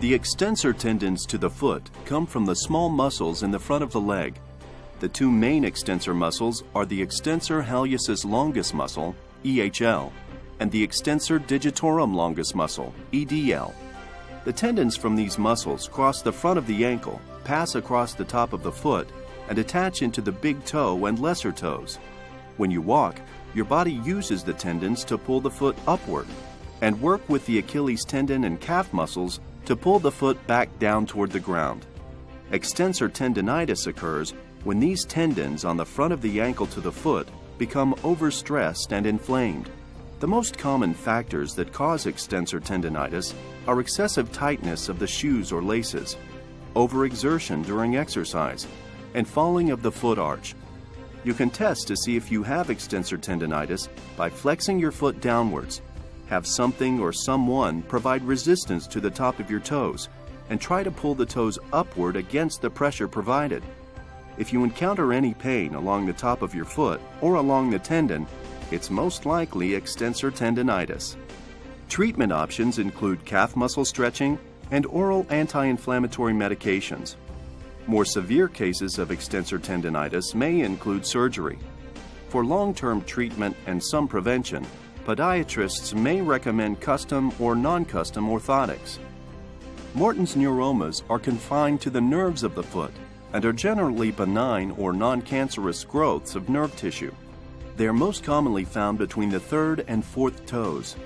The extensor tendons to the foot come from the small muscles in the front of the leg. The two main extensor muscles are the extensor hallucis longus muscle, EHL, and the extensor digitorum longus muscle, EDL. The tendons from these muscles cross the front of the ankle, pass across the top of the foot, and attach into the big toe and lesser toes. When you walk, your body uses the tendons to pull the foot upward and work with the Achilles tendon and calf muscles to pull the foot back down toward the ground. Extensor tendinitis occurs when these tendons on the front of the ankle to the foot become overstressed and inflamed. The most common factors that cause extensor tendinitis are excessive tightness of the shoes or laces, overexertion during exercise, and falling of the foot arch. You can test to see if you have extensor tendinitis by flexing your foot downwards. Have something or someone provide resistance to the top of your toes, and try to pull the toes upward against the pressure provided. If you encounter any pain along the top of your foot or along the tendon, it's most likely extensor tendinitis. Treatment options include calf muscle stretching and oral anti-inflammatory medications. More severe cases of extensor tendinitis may include surgery. For long-term treatment and some prevention, podiatrists may recommend custom or non-custom orthotics. Morton's neuromas are confined to the nerves of the foot and are generally benign or non-cancerous growths of nerve tissue. They are most commonly found between the third and fourth toes.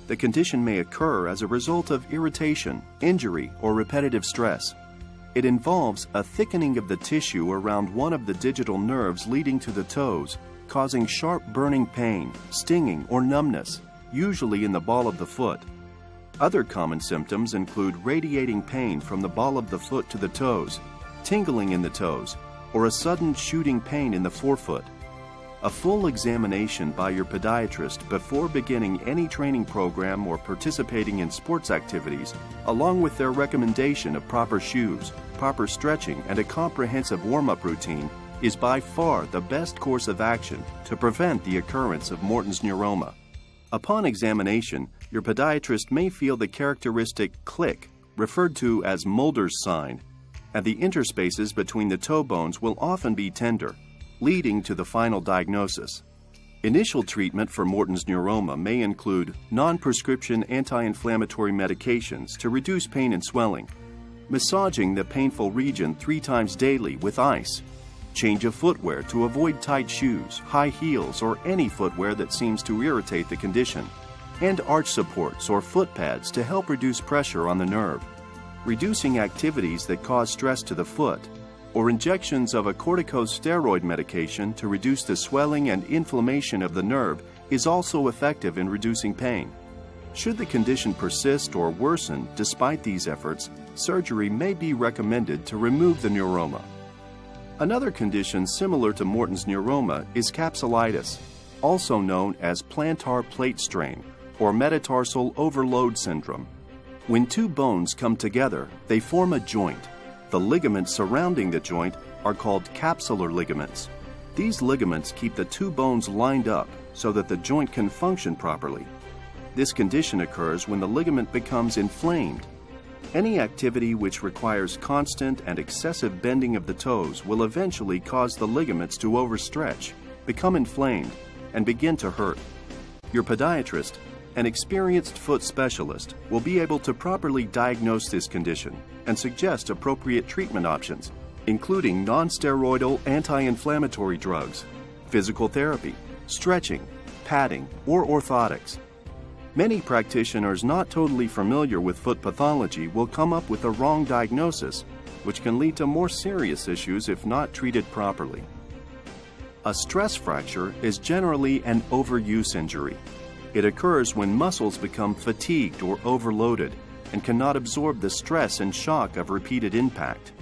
The condition may occur as a result of irritation, injury, or repetitive stress. It involves a thickening of the tissue around one of the digital nerves leading to the toes, causing sharp burning pain, stinging, or numbness, usually in the ball of the foot. Other common symptoms include radiating pain from the ball of the foot to the toes, tingling in the toes, or a sudden shooting pain in the forefoot. A full examination by your podiatrist before beginning any training program or participating in sports activities, along with their recommendation of proper shoes, proper stretching, and a comprehensive warm-up routine, is by far the best course of action to prevent the occurrence of Morton's neuroma. Upon examination, your podiatrist may feel the characteristic click, referred to as Mulder's sign, and the interspaces between the toe bones will often be tender, leading to the final diagnosis. Initial treatment for Morton's neuroma may include non-prescription anti-inflammatory medications to reduce pain and swelling, massaging the painful region 3 times daily with ice, change of footwear to avoid tight shoes, high heels, or any footwear that seems to irritate the condition, and arch supports or foot pads to help reduce pressure on the nerve, reducing activities that cause stress to the foot, or injections of a corticosteroid medication to reduce the swelling and inflammation of the nerve is also effective in reducing pain. Should the condition persist or worsen despite these efforts, surgery may be recommended to remove the neuroma. Another condition similar to Morton's neuroma is capsulitis, also known as plantar plate strain or metatarsal overload syndrome. When two bones come together, they form a joint. The ligaments surrounding the joint are called capsular ligaments. These ligaments keep the two bones lined up so that the joint can function properly. This condition occurs when the ligament becomes inflamed. Any activity which requires constant and excessive bending of the toes will eventually cause the ligaments to overstretch, become inflamed, and begin to hurt. Your podiatrist, an experienced foot specialist, will be able to properly diagnose this condition and suggest appropriate treatment options, including non-steroidal anti-inflammatory drugs, physical therapy, stretching, padding, or orthotics. Many practitioners not totally familiar with foot pathology will come up with a wrong diagnosis, which can lead to more serious issues if not treated properly. A stress fracture is generally an overuse injury. It occurs when muscles become fatigued or overloaded and cannot absorb the stress and shock of repeated impact.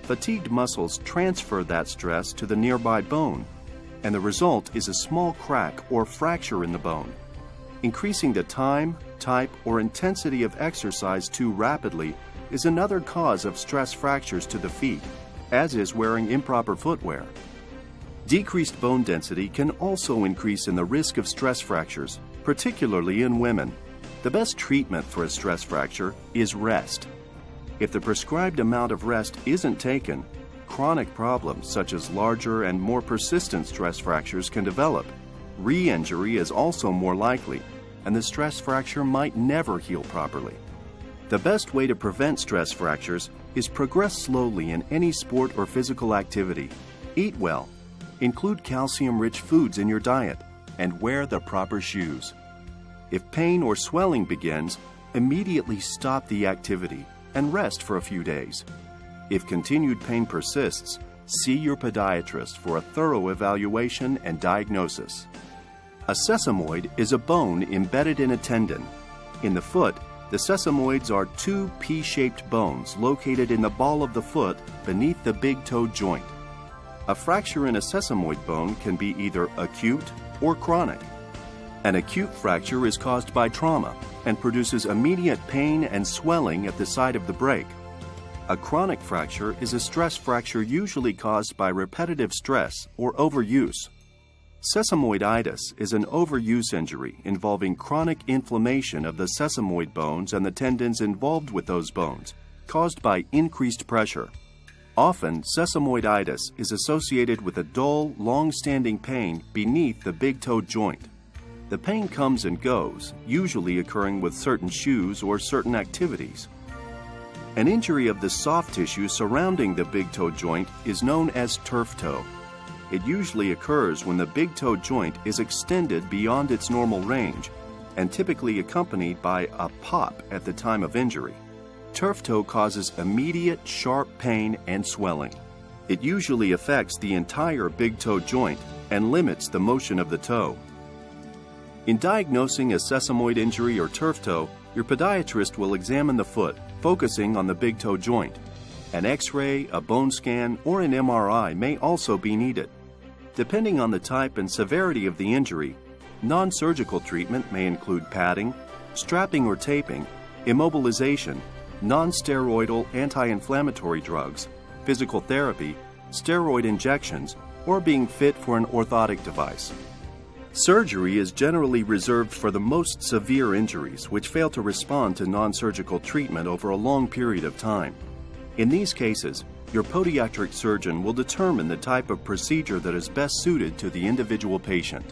Fatigued muscles transfer that stress to the nearby bone, and the result is a small crack or fracture in the bone. Increasing the time, type, or intensity of exercise too rapidly is another cause of stress fractures to the feet, as is wearing improper footwear. Decreased bone density can also increase in the risk of stress fractures, particularly in women. The best treatment for a stress fracture is rest. If the prescribed amount of rest isn't taken, chronic problems such as larger and more persistent stress fractures can develop. Re-injury is also more likely, and the stress fracture might never heal properly. The best way to prevent stress fractures is progress slowly in any sport or physical activity. Eat well, include calcium-rich foods in your diet, and wear the proper shoes. If pain or swelling begins, immediately stop the activity and rest for a few days. If continued pain persists, see your podiatrist for a thorough evaluation and diagnosis. A sesamoid is a bone embedded in a tendon. In the foot, the sesamoids are two P-shaped bones located in the ball of the foot beneath the big toe joint. A fracture in a sesamoid bone can be either acute or chronic. An acute fracture is caused by trauma and produces immediate pain and swelling at the site of the break. A chronic fracture is a stress fracture usually caused by repetitive stress or overuse. Sesamoiditis is an overuse injury involving chronic inflammation of the sesamoid bones and the tendons involved with those bones, caused by increased pressure. Often, sesamoiditis is associated with a dull, long-standing pain beneath the big toe joint. The pain comes and goes, usually occurring with certain shoes or certain activities. An injury of the soft tissue surrounding the big toe joint is known as turf toe. It usually occurs when the big toe joint is extended beyond its normal range and typically accompanied by a pop at the time of injury. Turf toe causes immediate, sharp pain and swelling. It usually affects the entire big toe joint and limits the motion of the toe. In diagnosing a sesamoid injury or turf toe, your podiatrist will examine the foot, focusing on the big toe joint. An X-ray, a bone scan, or an MRI may also be needed. Depending on the type and severity of the injury, non-surgical treatment may include padding, strapping or taping, immobilization, non-steroidal anti-inflammatory drugs, physical therapy, steroid injections, or being fit for an orthotic device. Surgery is generally reserved for the most severe injuries which fail to respond to non-surgical treatment over a long period of time. In these cases, your podiatric surgeon will determine the type of procedure that is best suited to the individual patient.